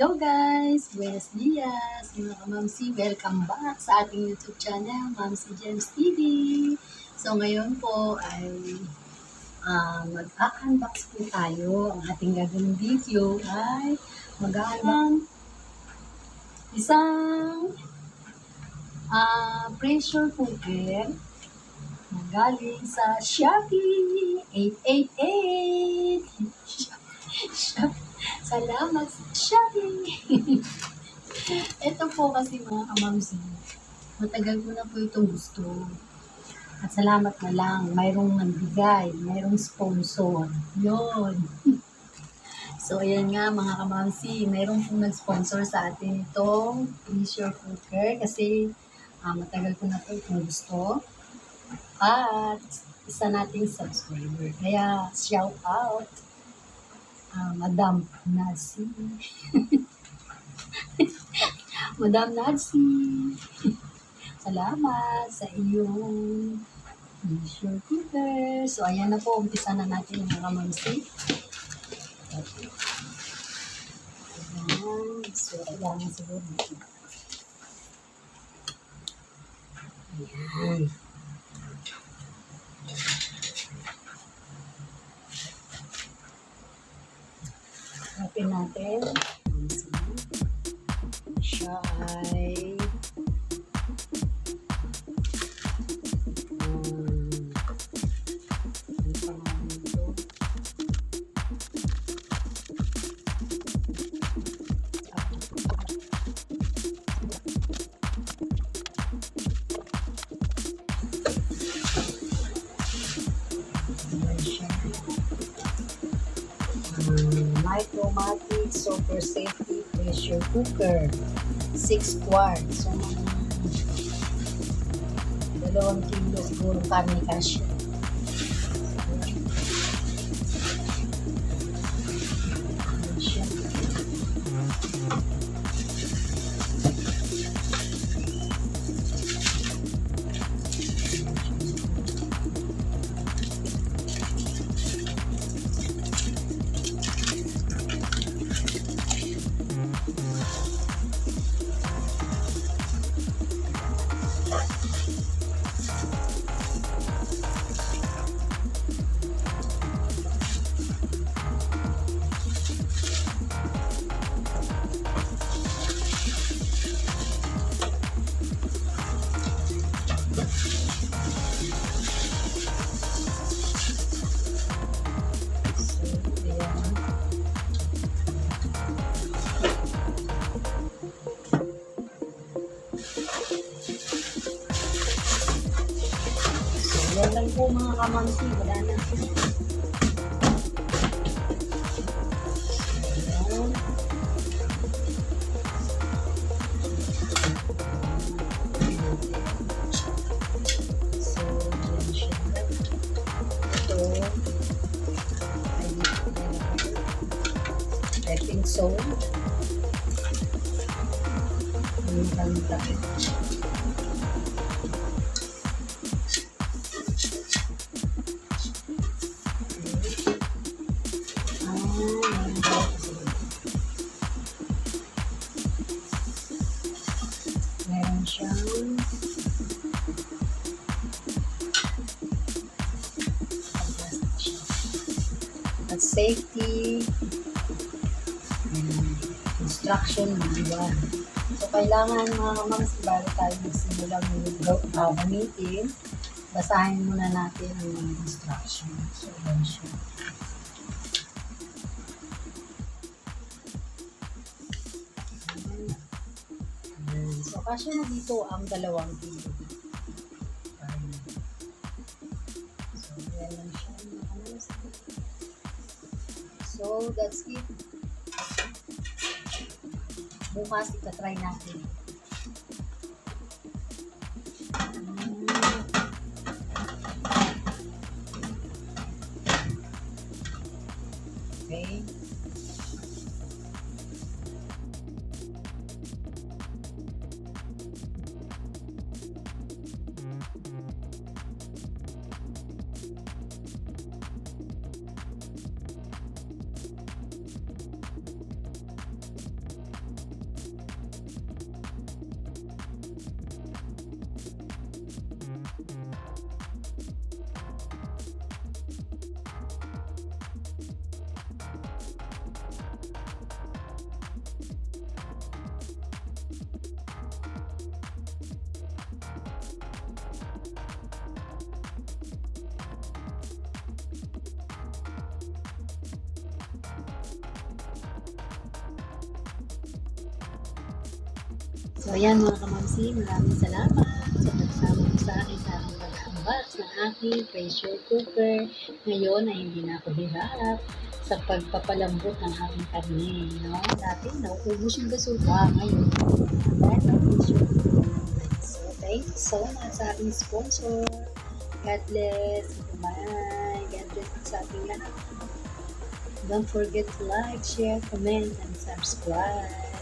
Hello guys! Buenos dias! Mga mamcy, welcome back sa ating YouTube channel, Mamcy James TV. So ngayon po ay mag-unbox po tayo. Ang ating gagawin video ay mag-unbox isang pressure cooker na galing sa Shoppee 888. Salamat sa Shoppee! Ito po kasi mga kamamsi, matagal ko na po itong gusto. At salamat na lang, mayroong nagbigay, mayroong sponsor. Yun. So, ayan nga mga kamamsi, mayroong pong nag-sponsor sa atin itong pressure cooker kasi matagal ko na po itong gusto. At isa nating subscriber. Kaya, shout out! Madam Nancy. Madam Nancy. Salamat sa iyong pressure cooker. So, ayan na po. Umpisa na natin mga kamamsi. Okay. Ayan. So, kailangan siguro dito. Ayan. Open natin. Siya ay Micromatic Super Safety Pressure Cooker 6 quarts. So, 2 kilo siguro kami kasya. Yan lang po mga kamamsi, wala na. Ayan. So, yan siya. Ito, I think so. Ang ganda. Meron siyang at safety instruction manual. So, kailangan mga kamamsi bago tayo magsimulang gamitin, basahin muna natin ang mga instruction. So, yan siya. So, kasya na dito ang 2 kilo. So, yan lang siya. So, that's it. Bukas, itatry natin. Okay. So ayan mga kamamsi, maraming salamat sa pagsama mo sa akin sa aking pag-unbox ng aking pressure cooker. Ngayon ay hindi na ako hirap sa pagpapalambot ng aking karne. No? Dati nauubos yung gasura, ngayon dahil ang pressure cooker. So thank you so much sa aking sponsor. God bless. Bye. God bless sa ating lahat. Don't forget to like, share, comment, and subscribe.